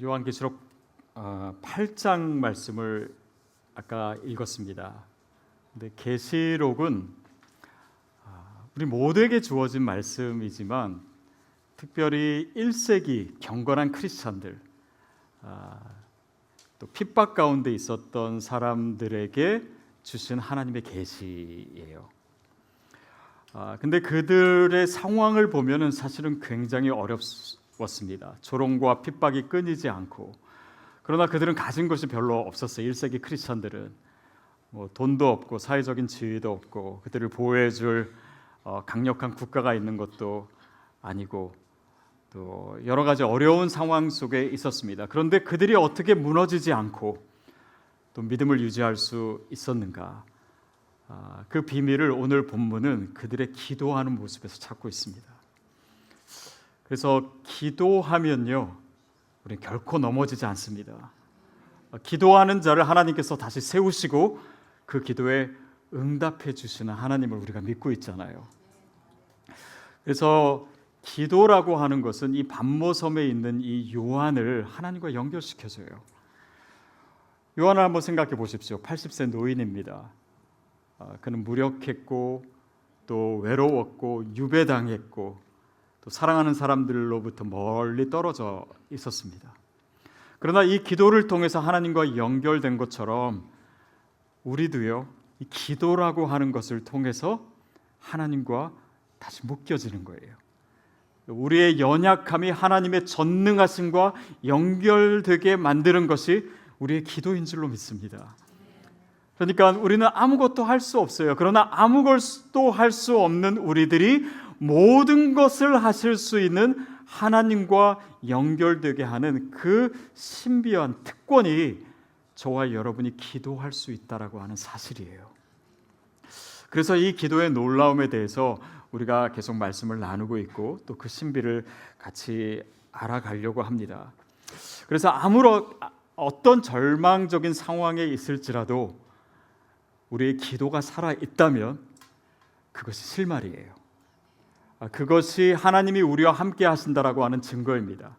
요한계시록 8장 말씀을 아까 읽었습니다. 근데 계시록은 우리 모두에게 주어진 말씀이지만 특별히 1세기 경건한 크리스찬들, 또 핍박 가운데 있었던 사람들에게 주신 하나님의 계시예요. 근데 그들의 상황을 보면은 사실은 굉장히 어렵습니다. 조롱과 핍박이 끊이지 않고, 그러나 그들은 가진 것이 별로 없었어요. 1세기 크리스찬들은 돈도 없고 사회적인 지위도 없고 그들을 보호해줄 강력한 국가가 있는 것도 아니고 또 여러 가지 어려운 상황 속에 있었습니다. 그런데 그들이 어떻게 무너지지 않고 또 믿음을 유지할 수 있었는가? 그 비밀을 오늘 본문은 그들의 기도하는 모습에서 찾고 있습니다. 그래서 기도하면요, 우리는 결코 넘어지지 않습니다. 기도하는 자를 하나님께서 다시 세우시고 그 기도에 응답해 주시는 하나님을 우리가 믿고 있잖아요. 그래서 기도라고 하는 것은 이 반모섬에 있는 이 요한을 하나님과 연결시켜줘요. 요한을 한번 생각해 보십시오. 80세 노인입니다. 그는 무력했고 또 외로웠고 유배당했고 또 사랑하는 사람들로부터 멀리 떨어져 있었습니다. 그러나 이 기도를 통해서 하나님과 연결된 것처럼 우리도요, 이 기도라고 하는 것을 통해서 하나님과 다시 묶여지는 거예요. 우리의 연약함이 하나님의 전능하심과 연결되게 만드는 것이 우리의 기도인 줄로 믿습니다. 그러니까 우리는 아무것도 할 수 없어요. 그러나 아무것도 할 수 없는 우리들이 모든 것을 하실 수 있는 하나님과 연결되게 하는 그 신비한 특권이 저와 여러분이 기도할 수 있다라고 하는 사실이에요. 그래서 이 기도의 놀라움에 대해서 우리가 계속 말씀을 나누고 있고 또 그 신비를 같이 알아가려고 합니다. 그래서 어떤 절망적인 상황에 있을지라도 우리의 기도가 살아 있다면 그것이 실말이에요. 그것이 하나님이 우리와 함께 하신다라고 하는 증거입니다.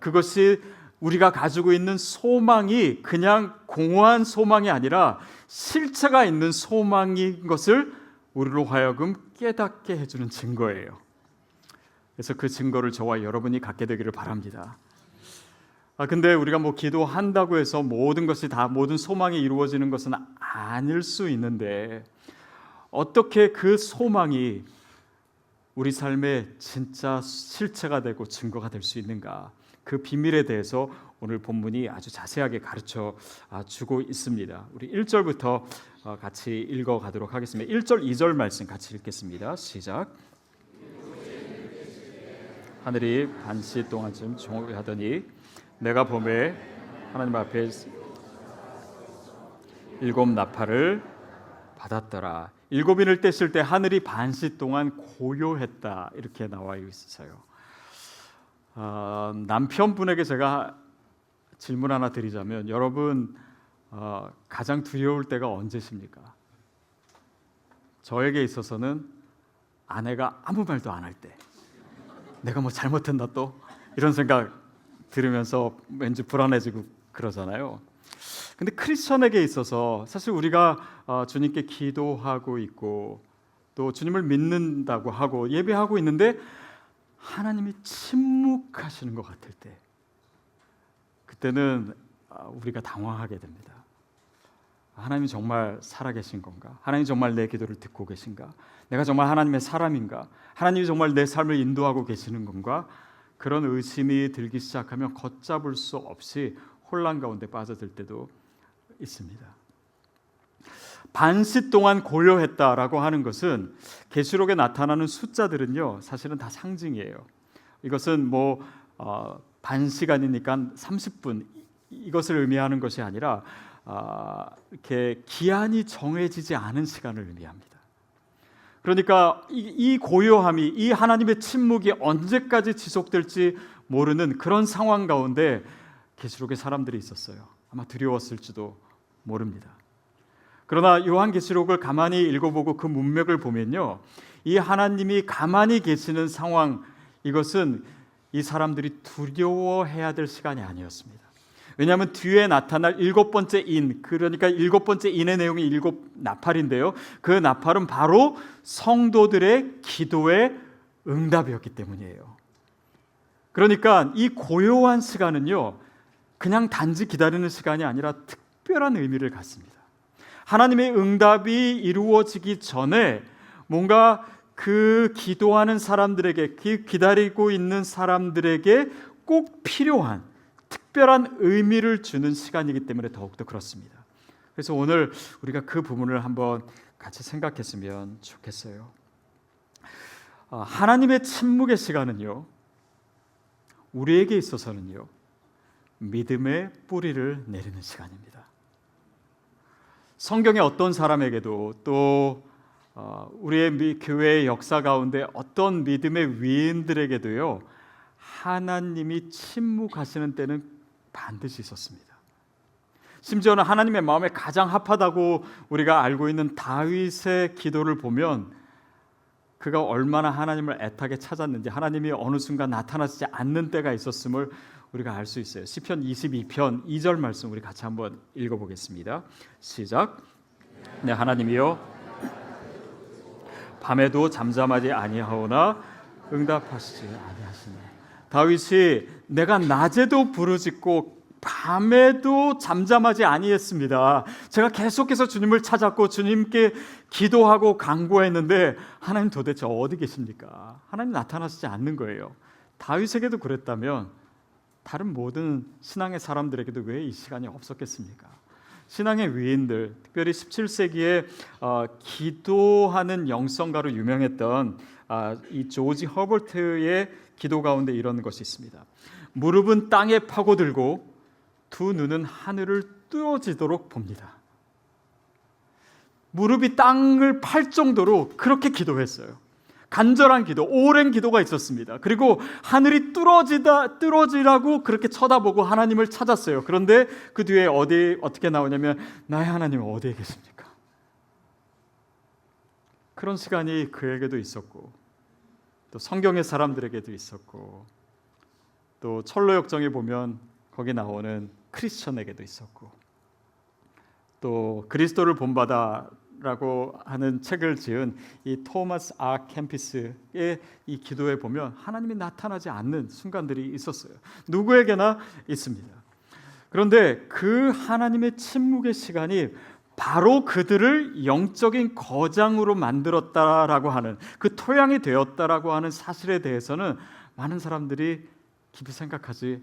그것이 우리가 가지고 있는 소망이 그냥 공허한 소망이 아니라 실체가 있는 소망인 것을 우리로 하여금 깨닫게 해주는 증거예요. 그래서 그 증거를 저와 여러분이 갖게 되기를 바랍니다. 근데 우리가 기도한다고 해서 모든 것이 다 모든 소망이 이루어지는 것은 아닐 수 있는데 어떻게 그 소망이 우리 삶의 진짜 실체가 되고 증거가 될 수 있는가? 그 비밀에 대해서 오늘 본문이 아주 자세하게 가르쳐 주고 있습니다. 우리 1절부터 같이 읽어 가도록 하겠습니다. 1절, 2절 말씀 같이 읽겠습니다. 시작. 하늘이 반시 동안쯤 종하더니 내가 보매 하나님 앞에 7 나팔을 받았더라. 7인을 떼실 때 하늘이 반시 동안 고요했다, 이렇게 나와 있어요. 남편분에게 제가 질문 하나 드리자면, 여러분 가장 두려울 때가 언제십니까? 저에게 있어서는 아내가 아무 말도 안 할 때, 내가 잘못했나 또 이런 생각 들으면서 왠지 불안해지고 그러잖아요. 근데 크리스천에게 있어서 사실 우리가 주님께 기도하고 있고 또 주님을 믿는다고 하고 예배하고 있는데 하나님이 침묵하시는 것 같을 때, 그때는 우리가 당황하게 됩니다. 하나님이 정말 살아계신 건가? 하나님이 정말 내 기도를 듣고 계신가? 내가 정말 하나님의 사람인가? 하나님이 정말 내 삶을 인도하고 계시는 건가? 그런 의심이 들기 시작하면 걷잡을 수 없이 혼란 가운데 빠져들 때도 있습니다. 반시 동안 고요했다라고 하는 것은 계시록에 나타나는 숫자들은요, 사실은 다 상징이에요. 이것은 반시간이니까 30분 이것을 의미하는 것이 아니라 이렇게 기한이 정해지지 않은 시간을 의미합니다. 그러니까 이 고요함이, 이 하나님의 침묵이 언제까지 지속될지 모르는 그런 상황 가운데 계시록의 사람들이 있었어요. 아마 두려웠을지도 모릅니다. 그러나 요한계시록을 가만히 읽어보고 그 문맥을 보면요, 이 하나님이 가만히 계시는 상황, 이것은 이 사람들이 두려워해야 될 시간이 아니었습니다. 왜냐하면 뒤에 나타날 일곱 번째 인, 그러니까 일곱 번째 인의 내용이 일곱 나팔인데요, 그 나팔은 바로 성도들의 기도의 응답이었기 때문이에요. 그러니까 이 고요한 시간은요, 그냥 단지 기다리는 시간이 아니라 특별한 의미를 갖습니다. 하나님의 응답이 이루어지기 전에 뭔가 그 기도하는 사람들에게, 기다리고 있는 사람들에게 꼭 필요한 특별한 의미를 주는 시간이기 때문에 더욱더 그렇습니다. 그래서 오늘 우리가 그 부분을 한번 같이 생각했으면 좋겠어요. 하나님의 침묵의 시간은요, 우리에게 있어서는요, 믿음의 뿌리를 내리는 시간입니다. 성경의 어떤 사람에게도 또 우리의 교회의 역사 가운데 어떤 믿음의 위인들에게도요, 하나님이 침묵하시는 때는 반드시 있었습니다. 심지어는 하나님의 마음에 가장 합하다고 우리가 알고 있는 다윗의 기도를 보면 그가 얼마나 하나님을 애타게 찾았는지, 하나님이 어느 순간 나타나지 않는 때가 있었음을 우리가 알 수 있어요. 시편 22편 2절 말씀 우리 같이 한번 읽어보겠습니다. 시작. 네, 하나님이여 밤에도 잠잠하지 아니하오나 응답하시지 아니하시네. 다윗이 내가 낮에도 부르짖고 밤에도 잠잠하지 아니했습니다. 제가 계속해서 주님을 찾았고 주님께 기도하고 간구했는데 하나님 도대체 어디 계십니까? 하나님 나타나시지 않는 거예요. 다윗에게도 그랬다면 다른 모든 신앙의 사람들에게도 왜 이 시간이 없었겠습니까? 신앙의 위인들, 특별히 17세기에 기도하는 영성가로 유명했던 이 조지 허버트의 기도 가운데 이런 것이 있습니다. 무릎은 땅에 파고들고 두 눈은 하늘을 뚫어지도록 봅니다. 무릎이 땅을 팔 정도로 그렇게 기도했어요. 간절한 기도, 오랜 기도가 있었습니다. 그리고 하늘이 뚫어지라고 그렇게 쳐다보고 하나님을 찾았어요. 그런데 그 뒤에 어떻게 나오냐면 나의 하나님 어디에 계십니까? 그런 시간이 그에게도 있었고 또 성경의 사람들에게도 있었고 또 철로역정에 보면 거기 나오는 크리스천에게도 있었고 또 그리스도를 본받아라고 하는 책을 지은 이 토마스 아 캠피스의 이 기도에 보면 하나님이 나타나지 않는 순간들이 있었어요. 누구에게나 있습니다. 그런데 그 하나님의 침묵의 시간이 바로 그들을 영적인 거장으로 만들었다라고 하는, 그 토양이 되었다라고 하는 사실에 대해서는 많은 사람들이 깊이 생각하지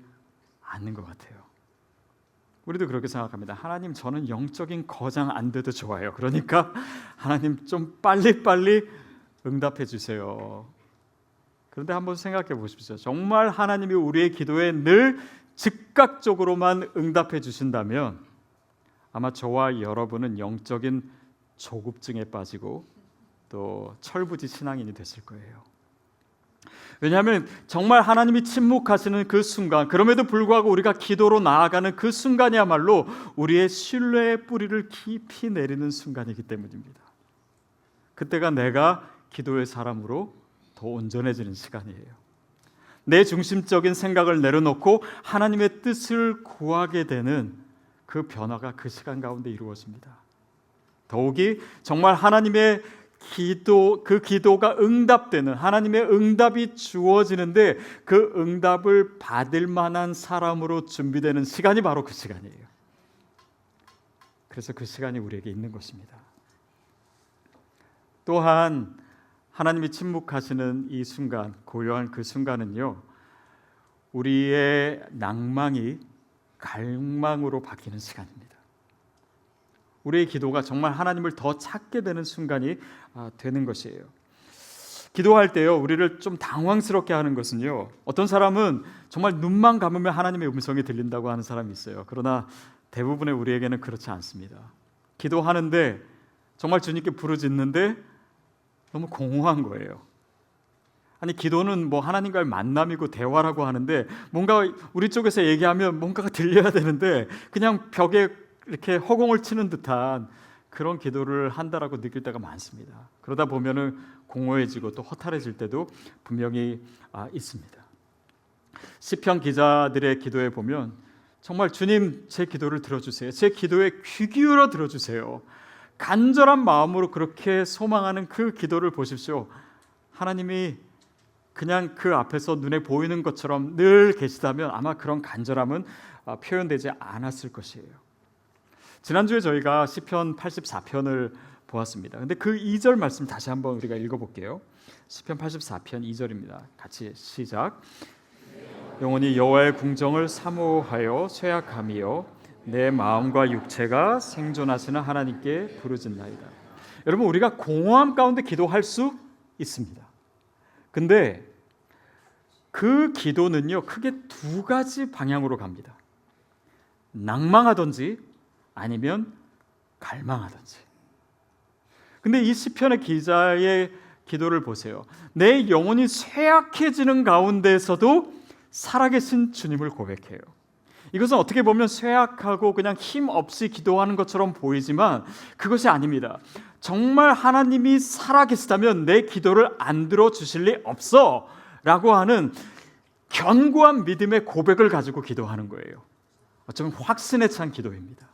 않는 것 같아요. 우리도 그렇게 생각합니다. 하나님, 저는 영적인 거장 안 돼도 좋아요. 그러니까 하나님 좀 빨리빨리 응답해 주세요. 그런데 한번 생각해 보십시오. 정말 하나님이 우리의 기도에 늘 즉각적으로만 응답해 주신다면 아마 저와 여러분은 영적인 조급증에 빠지고 또 철부지 신앙인이 됐을 거예요. 왜냐하면 정말 하나님이 침묵하시는 그 순간, 그럼에도 불구하고 우리가 기도로 나아가는 그 순간이야말로 우리의 신뢰의 뿌리를 깊이 내리는 순간이기 때문입니다. 그때가 내가 기도의 사람으로 더 온전해지는 시간이에요. 내 중심적인 생각을 내려놓고 하나님의 뜻을 구하게 되는 그 변화가 그 시간 가운데 이루어집니다. 더욱이 정말 하나님의 그 기도가 응답되는, 하나님의 응답이 주어지는데 그 응답을 받을 만한 사람으로 준비되는 시간이 바로 그 시간이에요. 그래서 그 시간이 우리에게 있는 것입니다. 또한 하나님이 침묵하시는 이 순간, 고요한 그 순간은요, 우리의 낭망이 갈망으로 바뀌는 시간입니다. 우리의 기도가 정말 하나님을 더 찾게 되는 순간이 되는 것이에요. 기도할 때요, 우리를 좀 당황스럽게 하는 것은요, 어떤 사람은 정말 눈만 감으면 하나님의 음성이 들린다고 하는 사람이 있어요. 그러나 대부분의 우리에게는 그렇지 않습니다. 기도하는데 정말 주님께 부르짖는데 너무 공허한 거예요. 아니, 기도는 뭐 하나님과의 만남이고 대화라고 하는데 뭔가 우리 쪽에서 얘기하면 뭔가가 들려야 되는데 그냥 벽에 이렇게 허공을 치는 듯한 그런 기도를 한다라고 느낄 때가 많습니다. 그러다 보면은 공허해지고 또 허탈해질 때도 분명히 있습니다. 시편 기자들의 기도에 보면 정말 주님 제 기도를 들어주세요. 제 기도에 귀 기울여 들어주세요. 간절한 마음으로 그렇게 소망하는 그 기도를 보십시오. 하나님이 그냥 그 앞에서 눈에 보이는 것처럼 늘 계시다면 아마 그런 간절함은 표현되지 않았을 것이에요. 지난주에 저희가 시편 84편을 보았습니다. 근데 그 2절 말씀 다시 한번 우리가 읽어볼게요. 시편 84편 2절입니다. 같이 시작. 영혼이 여호와의 궁정을 사모하여 쇠약함이요 내 마음과 육체가 생존하시는 하나님께 부르짖나이다. 여러분, 우리가 공허함 가운데 기도할 수 있습니다. 근데 그 기도는요 크게 두 가지 방향으로 갑니다. 낭망하든지 아니면 갈망하든지. 근데 이 시편의 기자의 기도를 보세요. 내 영혼이 쇠약해지는 가운데서도 살아계신 주님을 고백해요. 이것은 어떻게 보면 쇠약하고 그냥 힘없이 기도하는 것처럼 보이지만 그것이 아닙니다. 정말 하나님이 살아계시다면 내 기도를 안 들어주실 리 없어 라고 하는 견고한 믿음의 고백을 가지고 기도하는 거예요. 어쩌면 확신에 찬 기도입니다.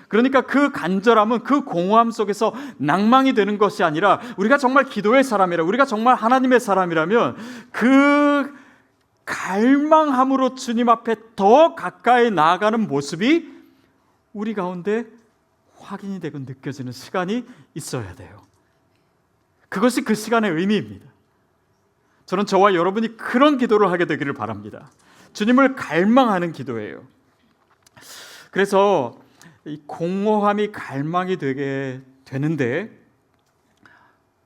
그러니까 그 간절함은 그 공허함 속에서 낭망이 되는 것이 아니라 우리가 정말 기도의 사람이라, 우리가 정말 하나님의 사람이라면 그 갈망함으로 주님 앞에 더 가까이 나아가는 모습이 우리 가운데 확인이 되고 느껴지는 시간이 있어야 돼요. 그것이 그 시간의 의미입니다. 저는 저와 여러분이 그런 기도를 하게 되기를 바랍니다. 주님을 갈망하는 기도예요. 그래서 이 공허함이 갈망이 되게 되는데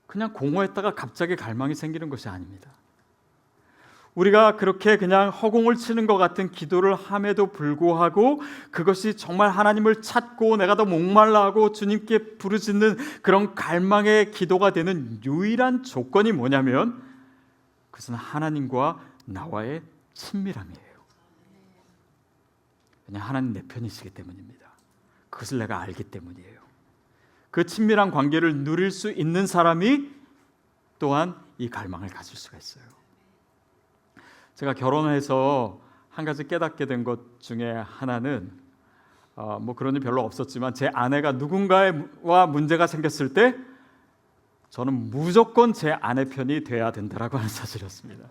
그냥 공허했다가 갑자기 갈망이 생기는 것이 아닙니다. 우리가 그렇게 그냥 허공을 치는 것 같은 기도를 함에도 불구하고 그것이 정말 하나님을 찾고 내가 더 목말라하고 주님께 부르짖는 그런 갈망의 기도가 되는 유일한 조건이 뭐냐면 그것은 하나님과 나와의 친밀함이에요. 그냥 하나님 내 편이시기 때문입니다. 그것을 내가 알기 때문이에요. 그 친밀한 관계를 누릴 수 있는 사람이 또한 이 갈망을 가질 수가 있어요. 제가 결혼해서 한 가지 깨닫게 된 것 중에 하나는 뭐 그런 일 별로 없었지만 제 아내가 누군가와 문제가 생겼을 때 저는 무조건 제 아내 편이 돼야 된다라고 하는 사실이었습니다.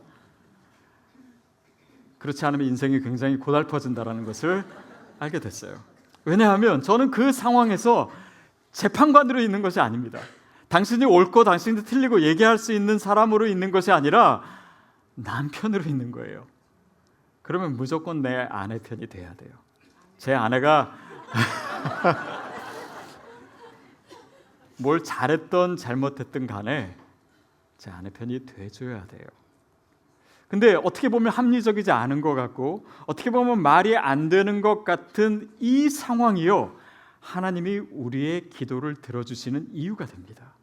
그렇지 않으면 인생이 굉장히 고달퍼진다라는 것을 알게 됐어요. 왜냐하면 저는 그 상황에서 재판관으로 있는 것이 아닙니다. 당신이 옳고 당신이 틀리고 얘기할 수 있는 사람으로 있는 것이 아니라 남편으로 있는 거예요. 그러면 무조건 내 아내 편이 돼야 돼요. 제 아내가 뭘 잘했던 잘못했던 간에 제 아내 편이 돼줘야 돼요. 근데 어떻게 보면 합리적이지 않은 것 같고 어떻게 보면 말이 안 되는 것 같은 이 상황이요, 하나님이 우리의 기도를 들어주시는 이유가 됩니다.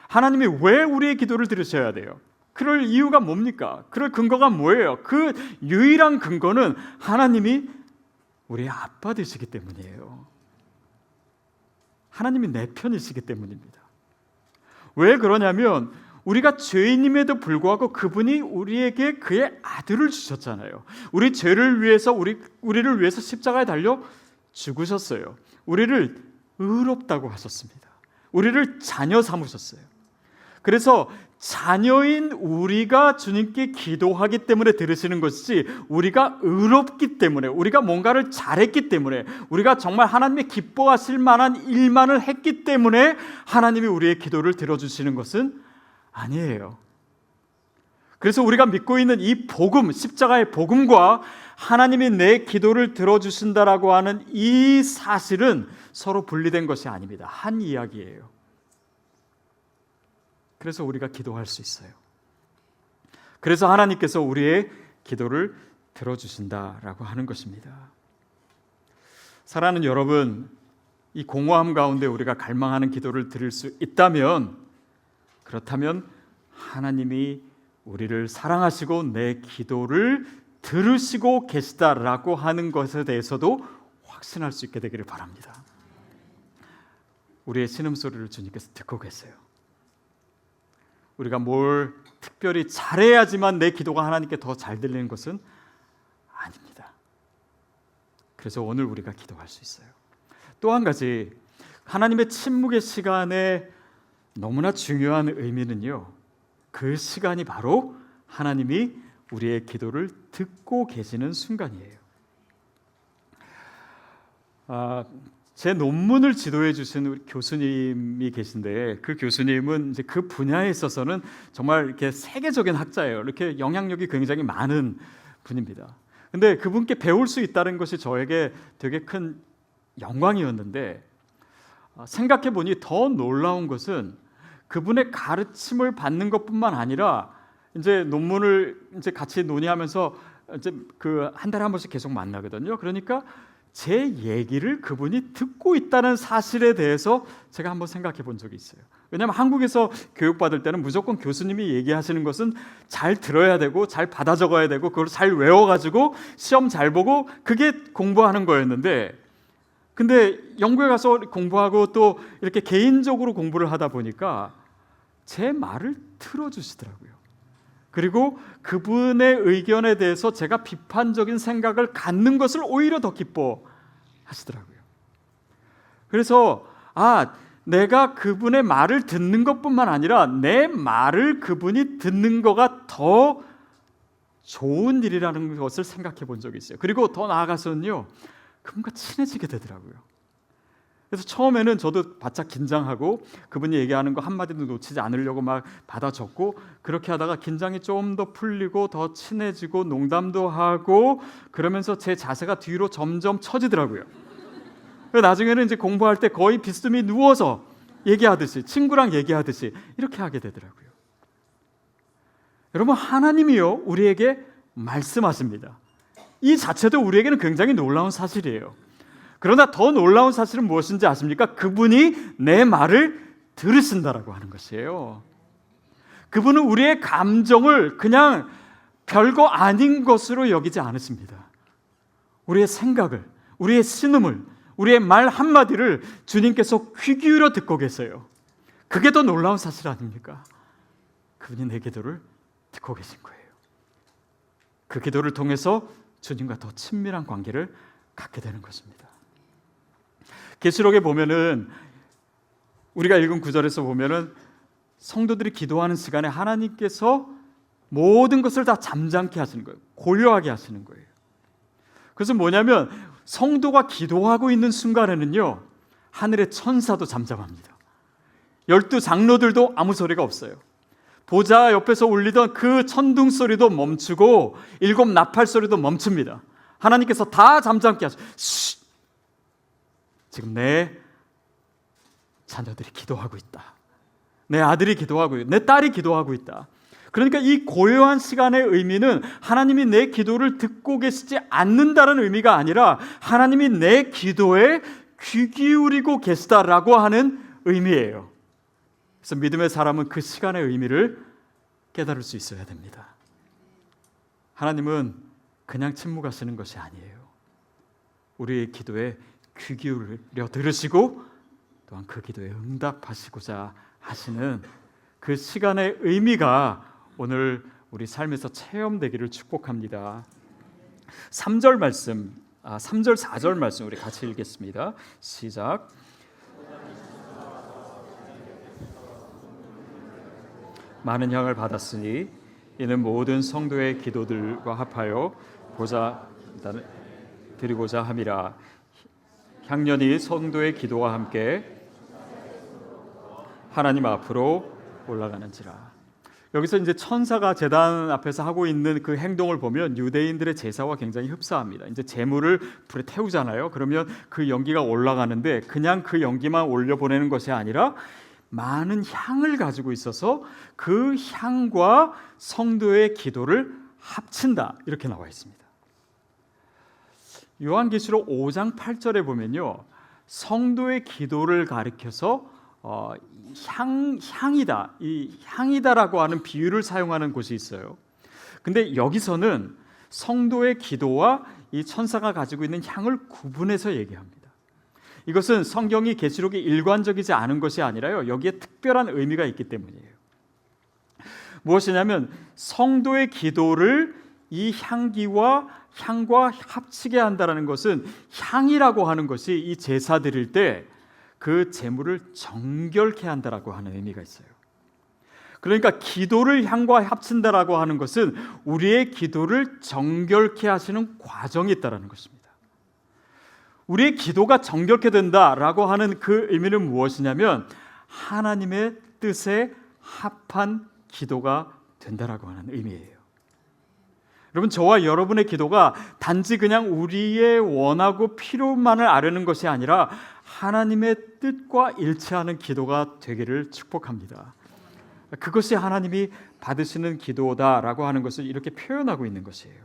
하나님이 왜 우리의 기도를 들으셔야 돼요? 그럴 이유가 뭡니까? 그럴 근거가 뭐예요? 그 유일한 근거는 하나님이 우리의 아빠 되시기 때문이에요. 하나님이 내 편이시기 때문입니다. 왜 그러냐면 우리가 죄인임에도 불구하고 그분이 우리에게 그의 아들을 주셨잖아요. 우리 죄를 위해서 우리를 위해서 십자가에 달려 죽으셨어요. 우리를 의롭다고 하셨습니다. 우리를 자녀 삼으셨어요. 그래서 자녀인 우리가 주님께 기도하기 때문에 들으시는 것이지 우리가 의롭기 때문에, 우리가 뭔가를 잘했기 때문에, 우리가 정말 하나님이 기뻐하실 만한 일만을 했기 때문에 하나님이 우리의 기도를 들어주시는 것은 아니에요. 그래서 우리가 믿고 있는 이 복음, 십자가의 복음과 하나님이 내 기도를 들어주신다라고 하는 이 사실은 서로 분리된 것이 아닙니다. 한 이야기예요. 그래서 우리가 기도할 수 있어요. 그래서 하나님께서 우리의 기도를 들어주신다라고 하는 것입니다. 사랑하는 여러분, 이 공허함 가운데 우리가 갈망하는 기도를 드릴 수 있다면, 그렇다면 하나님이 우리를 사랑하시고 내 기도를 들으시고 계시다라고 하는 것에 대해서도 확신할 수 있게 되기를 바랍니다. 우리의 신음소리를 주님께서 듣고 계세요. 우리가 뭘 특별히 잘해야지만 내 기도가 하나님께 더 잘 들리는 것은 아닙니다. 그래서 오늘 우리가 기도할 수 있어요. 또 한 가지, 하나님의 침묵의 시간에 너무나 중요한 의미는요, 그 시간이 바로 하나님이 우리의 기도를 듣고 계시는 순간이에요. 제 논문을 지도해 주신 우리 교수님이 계신데, 그 교수님은 이제 그 분야에 있어서는 정말 이렇게 세계적인 학자예요. 이렇게 영향력이 굉장히 많은 분입니다. 근데 그분께 배울 수 있다는 것이 저에게 되게 큰 영광이었는데, 생각해 보니 더 놀라운 것은 그분의 가르침을 받는 것뿐만 아니라 이제 논문을 이제 같이 논의하면서 이제 그 한 달에 한 번씩 계속 만나거든요. 그러니까 제 얘기를 그분이 듣고 있다는 사실에 대해서 제가 한번 생각해 본 적이 있어요. 왜냐하면 한국에서 교육받을 때는 무조건 교수님이 얘기하시는 것은 잘 들어야 되고 잘 받아 적어야 되고 그걸 잘 외워가지고 시험 잘 보고 그게 공부하는 거였는데, 근데 영국에 가서 공부하고 또 이렇게 개인적으로 공부를 하다 보니까 제 말을 들어주시더라고요. 그리고 그분의 의견에 대해서 제가 비판적인 생각을 갖는 것을 오히려 더 기뻐하시더라고요. 그래서 내가 그분의 말을 듣는 것뿐만 아니라 내 말을 그분이 듣는 거가 더 좋은 일이라는 것을 생각해 본 적이 있어요. 그리고 더 나아가서는요, 그분과 친해지게 되더라고요. 그래서 처음에는 저도 바짝 긴장하고 그분이 얘기하는 거 한마디도 놓치지 않으려고 막 받아 적고, 그렇게 하다가 긴장이 좀 더 풀리고 더 친해지고 농담도 하고 그러면서 제 자세가 뒤로 점점 처지더라고요. 나중에는 이제 공부할 때 거의 비스듬히 누워서 얘기하듯이, 친구랑 얘기하듯이 이렇게 하게 되더라고요. 여러분, 하나님이요 우리에게 말씀하십니다. 이 자체도 우리에게는 굉장히 놀라운 사실이에요. 그러나 더 놀라운 사실은 무엇인지 아십니까? 그분이 내 말을 들으신다라고 하는 것이에요. 그분은 우리의 감정을 그냥 별거 아닌 것으로 여기지 않으십니다. 우리의 생각을, 우리의 신음을, 우리의 말 한마디를 주님께서 귀 기울여 듣고 계세요. 그게 더 놀라운 사실 아닙니까? 그분이 내 기도를 듣고 계신 거예요. 그 기도를 통해서 주님과 더 친밀한 관계를 갖게 되는 것입니다. 계시록에 보면은, 우리가 읽은 구절에서 보면은 성도들이 기도하는 시간에 하나님께서 모든 것을 다 잠잠케 하시는 거예요. 고요하게 하시는 거예요. 그래서 뭐냐면 성도가 기도하고 있는 순간에는요, 하늘의 천사도 잠잠합니다. 12 장로들도 아무 소리가 없어요. 보좌 옆에서 울리던 그 천둥 소리도 멈추고 7 나팔 소리도 멈춥니다. 하나님께서 다 잠잠케 하셔. 지금 내 자녀들이 기도하고 있다. 내 아들이 기도하고 있다. 내 딸이 기도하고 있다. 그러니까 이 고요한 시간의 의미는 하나님이 내 기도를 듣고 계시지 않는다는 의미가 아니라 하나님이 내 기도에 귀 기울이고 계시다라고 하는 의미예요. 그래서 믿음의 사람은 그 시간의 의미를 깨달을 수 있어야 됩니다. 하나님은 그냥 침묵하시는 것이 아니에요. 우리의 기도에 귀 기울여 들으시고 또한 그 기도에 응답하시고자 하시는 그 시간의 의미가 오늘 우리 삶에서 체험되기를 축복합니다. 3절 말씀, 3절 4절 말씀 우리 같이 읽겠습니다. 시작. 많은 향을 받았으니 이는 모든 성도의 기도들과 합하여 보좌 드리고자 함이라. 향년이 성도의 기도와 함께 하나님 앞으로 올라가는지라. 여기서 이제 천사가 제단 앞에서 하고 있는 그 행동을 보면 유대인들의 제사와 굉장히 흡사합니다. 이제 제물을 불에 태우잖아요. 그러면 그 연기가 올라가는데 그냥 그 연기만 올려보내는 것이 아니라 많은 향을 가지고 있어서 그 향과 성도의 기도를 합친다, 이렇게 나와 있습니다. 요한계시록 5장 8절에 보면요, 성도의 기도를 가리켜서 향이다, 이 향이다라고 하는 비유를 사용하는 곳이 있어요. 근데 여기서는 성도의 기도와 이 천사가 가지고 있는 향을 구분해서 얘기합니다. 이것은 성경이 계시록이 일관적이지 않은 것이 아니라요, 여기에 특별한 의미가 있기 때문이에요. 무엇이냐면 성도의 기도를 이 향과 합치게 한다는 것은 향이라고 하는 것이 이 제사 드릴 때 그 제물을 정결케 한다라고 하는 의미가 있어요. 그러니까 기도를 향과 합친다라고 하는 것은 우리의 기도를 정결케 하시는 과정이 있다라는 것입니다. 우리의 기도가 정결케 된다라고 하는 그 의미는 무엇이냐면 하나님의 뜻에 합한 기도가 된다라고 하는 의미예요. 여러분, 저와 여러분의 기도가 단지 그냥 우리의 원하고 필요만을 아뢰는 것이 아니라 하나님의 뜻과 일치하는 기도가 되기를 축복합니다. 그것이 하나님이 받으시는 기도다라고 하는 것을 이렇게 표현하고 있는 것이에요.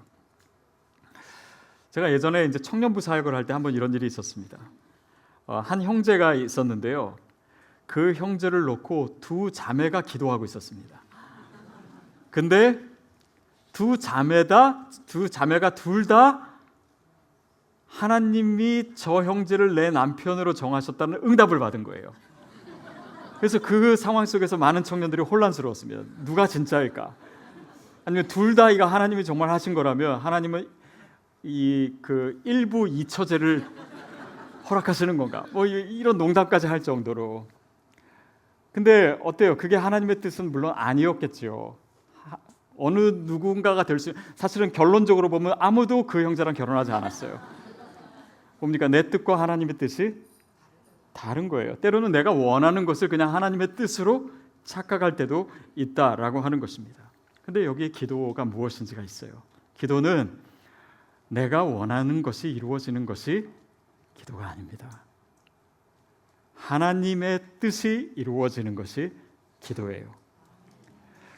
제가 예전에 이제 청년부 사역을 할 때 한번 이런 일이 있었습니다. 한 형제가 있었는데요. 그 형제를 놓고 두 자매가 기도하고 있었습니다. 근데 두 자매가 둘 다 하나님이 저 형제를 내 남편으로 정하셨다는 응답을 받은 거예요. 그래서 그 상황 속에서 많은 청년들이 혼란스러웠습니다. 누가 진짜일까? 아니면 둘 다 이거 하나님이 정말 하신 거라면 하나님은 그 일부 이처제를 허락하시는 건가? 뭐 이런 농담까지 할 정도로. 근데 어때요? 그게 하나님의 뜻은 물론 아니었겠죠. 어느 누군가가 될 수, 사실은 결론적으로 보면 아무도 그 형제랑 결혼하지 않았어요. 뭡니까? 내 뜻과 하나님의 뜻이 다른 거예요. 때로는 내가 원하는 것을 그냥 하나님의 뜻으로 착각할 때도 있다라고 하는 것입니다. 근데 여기에 기도가 무엇인지가 있어요. 기도는 내가 원하는 것이 이루어지는 것이 기도가 아닙니다. 하나님의 뜻이 이루어지는 것이 기도예요.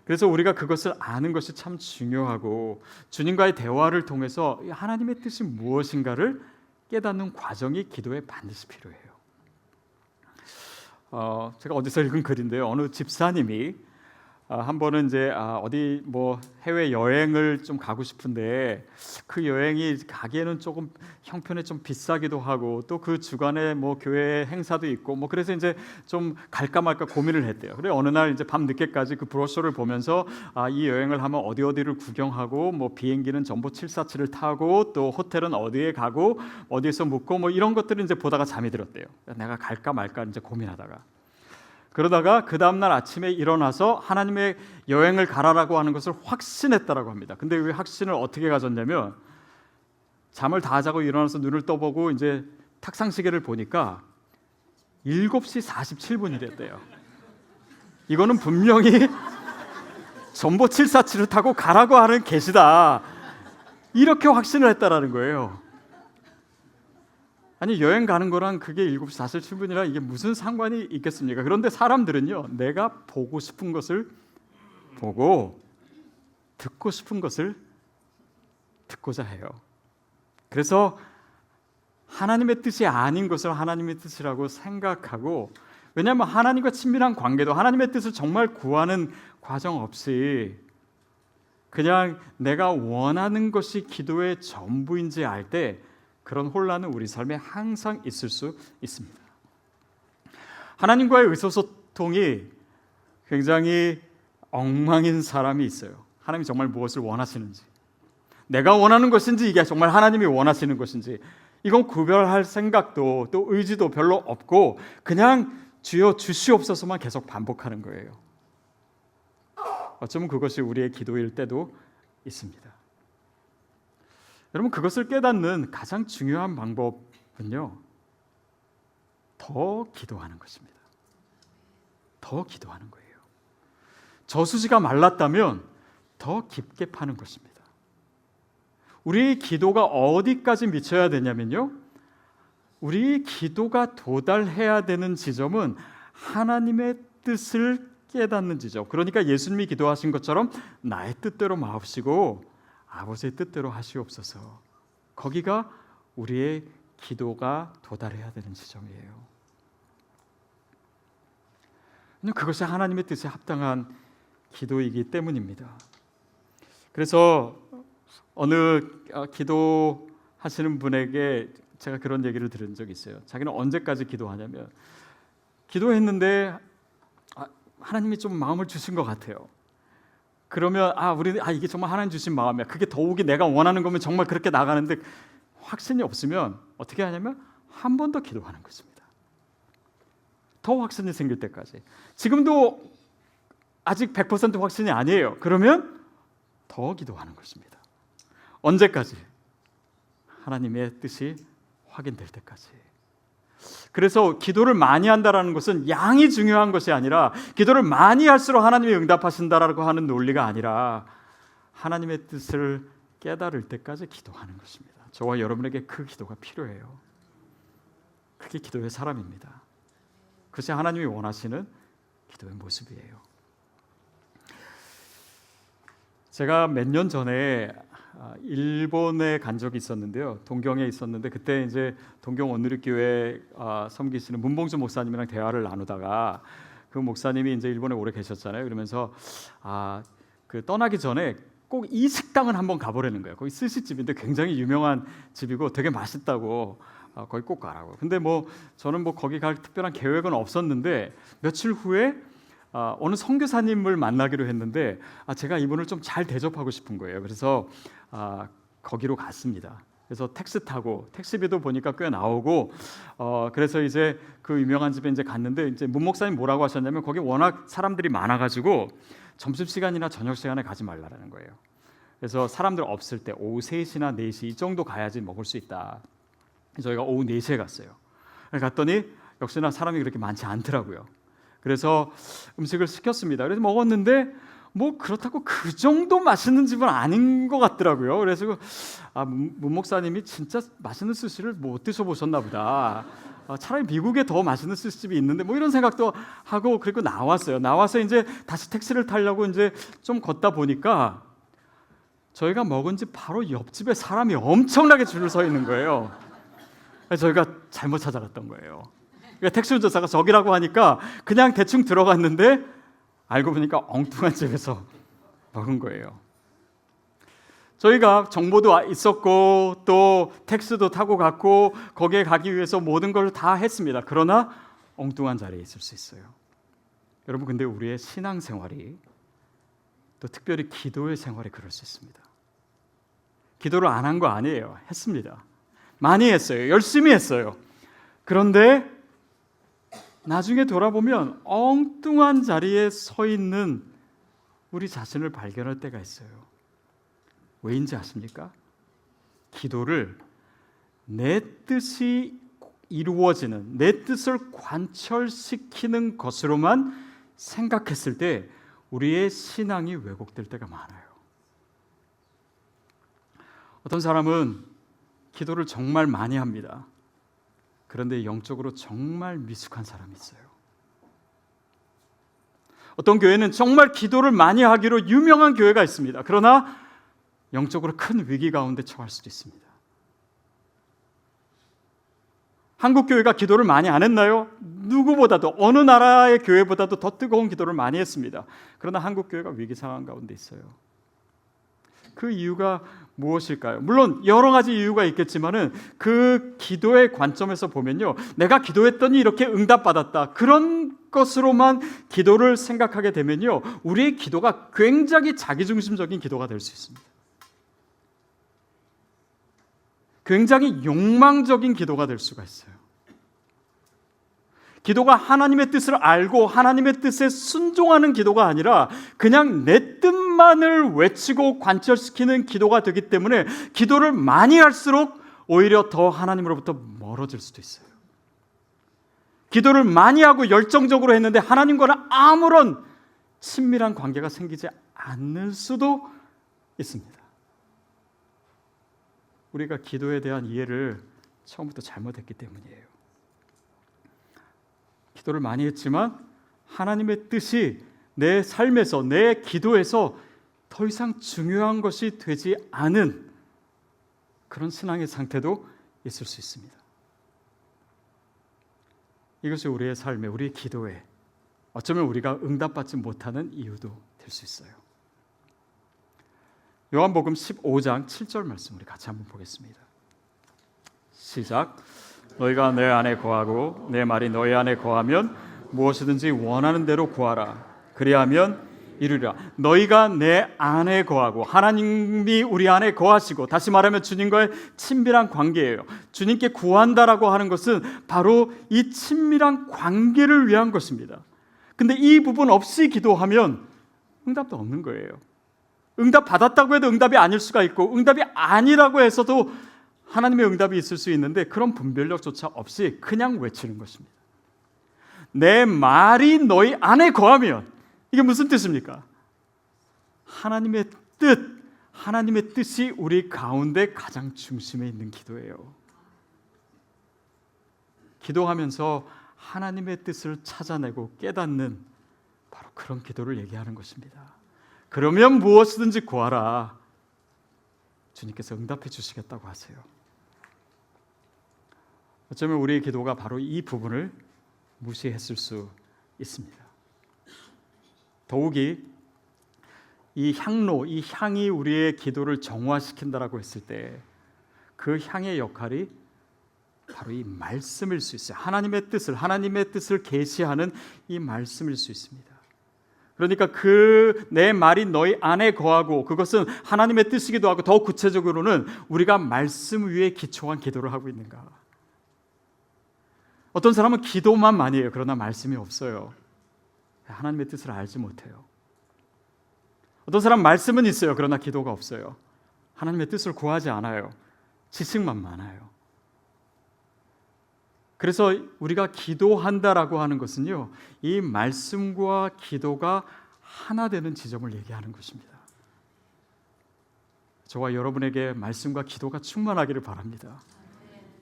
그래서 우리가 그것을 아는 것이 참 중요하고 주님과의 대화를 통해서 하나님의 뜻이 무엇인가를 깨닫는 과정이 기도에 반드시 필요해요. 제가 어디서 읽은 글인데요. 어느 집사님이 한 번은 이제 어디 뭐 해외 여행을 좀 가고 싶은데 그 여행이 가기에는 조금 형편이 좀 비싸기도 하고 또 그 주간에 뭐 교회 행사도 있고 뭐 그래서 이제 좀 갈까 말까 고민을 했대요. 그래 어느 날 이제 밤 늦게까지 그 브로셔를 보면서 이 여행을 하면 어디를 구경하고 뭐 비행기는 전부 747을 타고 또 호텔은 어디에 가고 어디에서 묵고 뭐 이런 것들을 이제 보다가 잠이 들었대요. 내가 갈까 말까 이제 고민하다가 그러다가 그 다음날 아침에 일어나서 하나님의 여행을 가라라고 하는 것을 확신했다라고 합니다. 근데 왜 확신을 어떻게 가졌냐면 잠을 다 자고 일어나서 눈을 떠보고 이제 탁상시계를 보니까 7시 47분이 됐대요. 이거는 분명히 전보 747을 타고 가라고 하는 계시다. 이렇게 확신을 했다라는 거예요. 아니 여행 가는 거랑 그게 7시 47분이라 이게 무슨 상관이 있겠습니까? 그런데 사람들은요, 내가 보고 싶은 것을 보고 듣고 싶은 것을 듣고자 해요. 그래서 하나님의 뜻이 아닌 것을 하나님의 뜻이라고 생각하고, 왜냐하면 하나님과 친밀한 관계도 하나님의 뜻을 정말 구하는 과정 없이 그냥 내가 원하는 것이 기도의 전부인지 알 때 그런 혼란은 우리 삶에 항상 있을 수 있습니다. 하나님과의 의사소통이 굉장히 엉망인 사람이 있어요. 하나님이 정말 무엇을 원하시는지, 내가 원하는 것인지 이게 정말 하나님이 원하시는 것인지 이건 구별할 생각도 또 의지도 별로 없고 그냥 주여 주시옵소서만 계속 반복하는 거예요. 어쩌면 그것이 우리의 기도일 때도 있습니다. 여러분, 그것을 깨닫는 가장 중요한 방법은요, 더 기도하는 것입니다. 더 기도하는 거예요. 저수지가 말랐다면 더 깊게 파는 것입니다. 우리의 기도가 어디까지 미쳐야 되냐면요, 우리 기도가 도달해야 되는 지점은 하나님의 뜻을 깨닫는 지점. 그러니까 예수님이 기도하신 것처럼 나의 뜻대로 마옵시고 아버지의 뜻대로 하시옵소서. 거기가 우리의 기도가 도달해야 되는 지점이에요. 그것이 하나님의 뜻에 합당한 기도이기 때문입니다. 그래서 어느 기도하시는 분에게 제가 그런 얘기를 들은 적이 있어요. 자기는 언제까지 기도하냐면, 기도했는데 하나님이 좀 마음을 주신 것 같아요. 그러면 이게 정말 하나님 주신 마음이야. 그게 더욱이 내가 원하는 거면 정말 그렇게 나가는데 확신이 없으면 어떻게 하냐면 한 번 더 기도하는 것입니다. 더 확신이 생길 때까지. 지금도 아직 100% 확신이 아니에요. 그러면 더 기도하는 것입니다. 언제까지? 하나님의 뜻이 확인될 때까지. 그래서 기도를 많이 한다라는 것은 양이 중요한 것이 아니라, 기도를 많이 할수록 하나님이 응답하신다라고 하는 논리가 아니라 하나님의 뜻을 깨달을 때까지 기도하는 것입니다. 저와 여러분에게 그 기도가 필요해요. 그게 기도의 사람입니다. 그것이 하나님이 원하시는 기도의 모습이에요. 제가 몇 년 전에 일본에 간 적이 있었는데요. 동경에 있었는데 그때 이제 동경 원누리교회 섬기시는 문봉주 목사님이랑 대화를 나누다가 그 목사님이 이제 일본에 오래 계셨잖아요. 그러면서 그 떠나기 전에 꼭 이 식당을 한번 가보라는 거예요. 거기 스시집인데 굉장히 유명한 집이고 되게 맛있다고 거기 꼭 가라고. 근데 저는 거기 갈 특별한 계획은 없었는데 며칠 후에 어느 선교사님을 만나기로 했는데 제가 이분을 좀 잘 대접하고 싶은 거예요. 그래서 거기로 갔습니다. 그래서 택시 타고 택시비도 보니까 꽤 나오고 그래서 이제 그 유명한 집에 이제 갔는데 이제 문 목사님 뭐라고 하셨냐면 거기 워낙 사람들이 많아가지고 점심 시간이나 저녁 시간에 가지 말라는 거예요. 그래서 사람들 없을 때 오후 3시나 4시 이 정도 가야지 먹을 수 있다. 저희가 오후 4시에 갔어요. 갔더니 역시나 사람이 그렇게 많지 않더라고요. 그래서 음식을 시켰습니다. 그래서 먹었는데 그렇다고 그 정도 맛있는 집은 아닌 것 같더라고요. 그래서 문 목사님이 진짜 맛있는 스시를 못 드셔보셨나 보다. 차라리 미국에 더 맛있는 스시집이 있는데 이런 생각도 하고 그리고 나왔어요. 나와서 이제 다시 택시를 타려고 이제 좀 걷다 보니까 저희가 먹은 집 바로 옆집에 사람이 엄청나게 줄을 서 있는 거예요. 그래서 저희가 잘못 찾아갔던 거예요. 택시 운전사가 저기라고 하니까 그냥 대충 들어갔는데 알고 보니까 엉뚱한 집에서 먹은 거예요. 저희가 정보도 있었고 또 택시도 타고 갔고 거기에 가기 위해서 모든 걸 다 했습니다. 그러나 엉뚱한 자리에 있을 수 있어요. 여러분, 근데 우리의 신앙생활이 또 특별히 기도의 생활이 그럴 수 있습니다. 기도를 안 한 거 아니에요. 했습니다. 많이 했어요. 열심히 했어요. 그런데 나중에 돌아보면 엉뚱한 자리에 서 있는 우리 자신을 발견할 때가 있어요. 왜인지 아십니까? 기도를 내 뜻이 이루어지는, 내 뜻을 관철시키는 것으로만 생각했을 때 우리의 신앙이 왜곡될 때가 많아요. 어떤 사람은 기도를 정말 많이 합니다. 그런데 영적으로 정말 미숙한 사람이 있어요. 어떤 교회는 정말 기도를 많이 하기로 유명한 교회가 있습니다. 그러나 영적으로 큰 위기 가운데 처할 수도 있습니다. 한국 교회가 기도를 많이 안 했나요? 누구보다도, 어느 나라의 교회보다도 더 뜨거운 기도를 많이 했습니다. 그러나 한국 교회가 위기 상황 가운데 있어요. 그 이유가 무엇일까요? 물론 여러 가지 이유가 있겠지만은 그 기도의 관점에서 보면요, 내가 기도했더니 이렇게 응답받았다, 그런 것으로만 기도를 생각하게 되면요, 우리의 기도가 굉장히 자기중심적인 기도가 될 수 있습니다. 굉장히 욕망적인 기도가 될 수가 있어요. 기도가 하나님의 뜻을 알고 하나님의 뜻에 순종하는 기도가 아니라 그냥 내 뜻만을 외치고 관철시키는 기도가 되기 때문에 기도를 많이 할수록 오히려 더 하나님으로부터 멀어질 수도 있어요. 기도를 많이 하고 열정적으로 했는데 하나님과는 아무런 친밀한 관계가 생기지 않을 수도 있습니다. 우리가 기도에 대한 이해를 처음부터 잘못했기 때문이에요. 기도를 많이 했지만 하나님의 뜻이 내 삶에서, 내 기도에서 더 이상 중요한 것이 되지 않은 그런 신앙의 상태도 있을 수 있습니다. 이것이 우리의 삶에, 우리의 기도에 어쩌면 우리가 응답받지 못하는 이유도 될 수 있어요. 요한복음 15장 7절 말씀 우리 같이 한번 보겠습니다. 시작. 너희가 내 안에 거하고 내 말이 너희 안에 거하면 무엇이든지 원하는 대로 구하라. 그리하면 이루리라. 너희가 내 안에 거하고 하나님이 우리 안에 거하시고, 다시 말하면 주님과의 친밀한 관계예요. 주님께 구한다라고 하는 것은 바로 이 친밀한 관계를 위한 것입니다. 근데 이 부분 없이 기도하면 응답도 없는 거예요. 응답 받았다고 해도 응답이 아닐 수가 있고, 응답이 아니라고 해서도 하나님의 응답이 있을 수 있는데, 그런 분별력조차 없이 그냥 외치는 것입니다. 내 말이 너희 안에 거하면, 이게 무슨 뜻입니까? 하나님의 뜻이 우리 가운데 가장 중심에 있는 기도예요. 기도하면서 하나님의 뜻을 찾아내고 깨닫는 바로 그런 기도를 얘기하는 것입니다. 그러면 무엇이든지 구하라. 주님께서 응답해 주시겠다고 하세요. 어쩌면 우리의 기도가 바로 이 부분을 무시했을 수 있습니다. 더욱이 이 향로, 이 향이 우리의 기도를 정화시킨다라고 했을 때 그 향의 역할이 바로 이 말씀일 수 있어요. 하나님의 뜻을 계시하는 이 말씀일 수 있습니다. 그러니까 내 말이 너희 안에 거하고, 그것은 하나님의 뜻이기도 하고, 더 구체적으로는 우리가 말씀 위에 기초한 기도를 하고 있는가. 어떤 사람은 기도만 많이 해요. 그러나 말씀이 없어요. 하나님의 뜻을 알지 못해요. 어떤 사람 말씀은 있어요. 그러나 기도가 없어요. 하나님의 뜻을 구하지 않아요. 지식만 많아요. 그래서 우리가 기도한다라고 하는 것은요, 이 말씀과 기도가 하나 되는 지점을 얘기하는 것입니다. 저와 여러분에게 말씀과 기도가 충만하기를 바랍니다.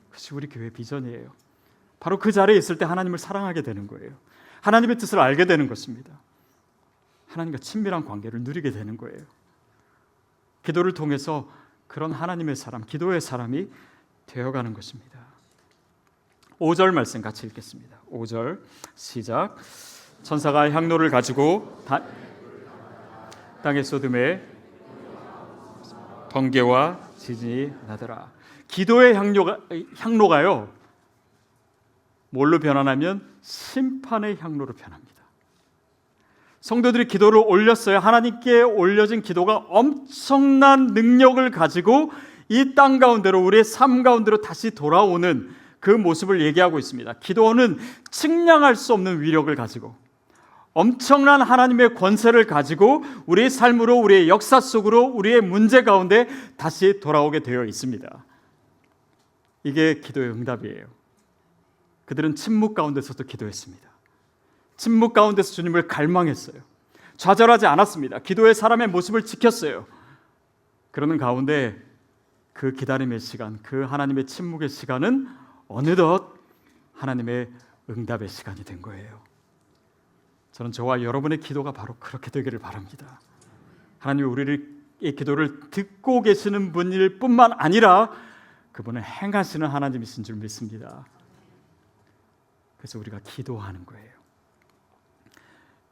그것이 우리 교회 비전이에요. 바로 그 자리에 있을 때 하나님을 사랑하게 되는 거예요. 하나님의 뜻을 알게 되는 것입니다. 하나님과 친밀한 관계를 누리게 되는 거예요. 기도를 통해서 그런 하나님의 사람, 기도의 사람이 되어가는 것입니다. 5절 말씀 같이 읽겠습니다. 5절 시작. 천사가 향로를 가지고 땅에 쏟음에 번개와 지진이 나더라. 기도의 향로가요, 뭘로 변하냐면 심판의 향로로 변합니다. 성도들이 기도를 올렸어요. 하나님께 올려진 기도가 엄청난 능력을 가지고 이 땅 가운데로, 우리의 삶 가운데로 다시 돌아오는 그 모습을 얘기하고 있습니다. 기도는 측량할 수 없는 위력을 가지고, 엄청난 하나님의 권세를 가지고 우리의 삶으로, 우리의 역사 속으로, 우리의 문제 가운데 다시 돌아오게 되어 있습니다. 이게 기도의 응답이에요. 그들은 침묵 가운데서도 기도했습니다. 침묵 가운데서 주님을 갈망했어요. 좌절하지 않았습니다. 기도의 사람의 모습을 지켰어요. 그러는 가운데 그 기다림의 시간, 그 하나님의 침묵의 시간은 어느덧 하나님의 응답의 시간이 된 거예요. 저는 저와 여러분의 기도가 바로 그렇게 되기를 바랍니다. 하나님이 우리의 기도를 듣고 계시는 분일 뿐만 아니라 그분은 행하시는 하나님이신 줄 믿습니다. 그래서 우리가 기도하는 거예요.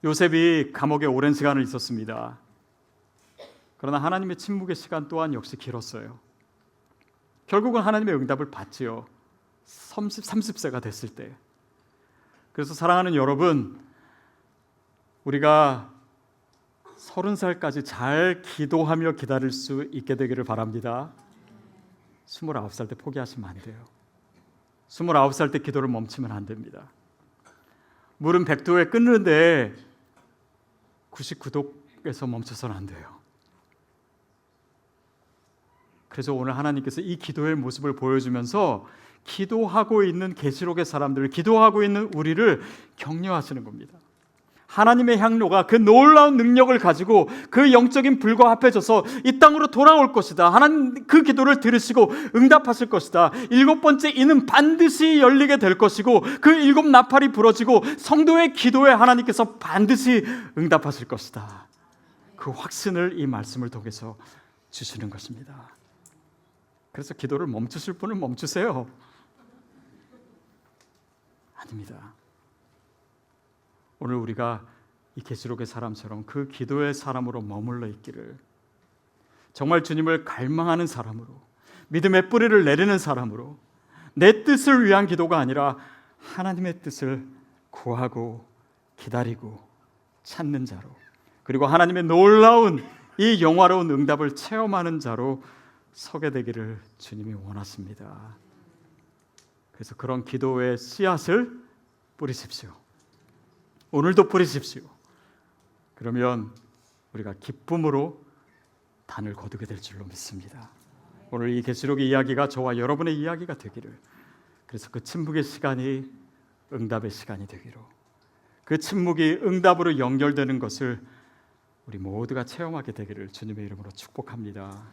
요셉이 감옥에 오랜 시간을 있었습니다. 그러나 하나님의 침묵의 시간 또한 역시 길었어요. 결국은 하나님의 응답을 받지요. 30세가 됐을 때. 그래서 사랑하는 여러분, 우리가 30살까지 잘 기도하며 기다릴 수 있게 되기를 바랍니다. 29살 때 포기하시면 안 돼요. 29살 때 기도를 멈추면 안 됩니다. 물은 100도에 끓는데 99도에서 멈춰서는 안 돼요. 그래서 오늘 하나님께서 이 기도의 모습을 보여주면서 기도하고 있는 계시록의 사람들을, 기도하고 있는 우리를 격려하시는 겁니다. 하나님의 향로가 그 놀라운 능력을 가지고 그 영적인 불과 합해져서 이 땅으로 돌아올 것이다. 하나님 그 기도를 들으시고 응답하실 것이다. 7번째 이는 반드시 열리게 될 것이고 그 7 나팔이 부러지고 성도의 기도에 하나님께서 반드시 응답하실 것이다. 그 확신을 이 말씀을 통해서 주시는 것입니다. 그래서 기도를 멈추실 분은 멈추세요. 아닙니다. 오늘 우리가 이 계시록의 사람처럼 그 기도의 사람으로 머물러 있기를, 정말 주님을 갈망하는 사람으로, 믿음의 뿌리를 내리는 사람으로, 내 뜻을 위한 기도가 아니라 하나님의 뜻을 구하고 기다리고 찾는 자로, 그리고 하나님의 놀라운 이 영화로운 응답을 체험하는 자로 서게 되기를 주님이 원하십니다. 그래서 그런 기도의 씨앗을 뿌리십시오. 오늘도 뿌리십시오. 그러면 우리가 기쁨으로 단을 거두게 될 줄로 믿습니다. 오늘 이 계시록의 이야기가 저와 여러분의 이야기가 되기를, 그래서 그 침묵의 시간이 응답의 시간이 되기로, 그 침묵이 응답으로 연결되는 것을 우리 모두가 체험하게 되기를 주님의 이름으로 축복합니다.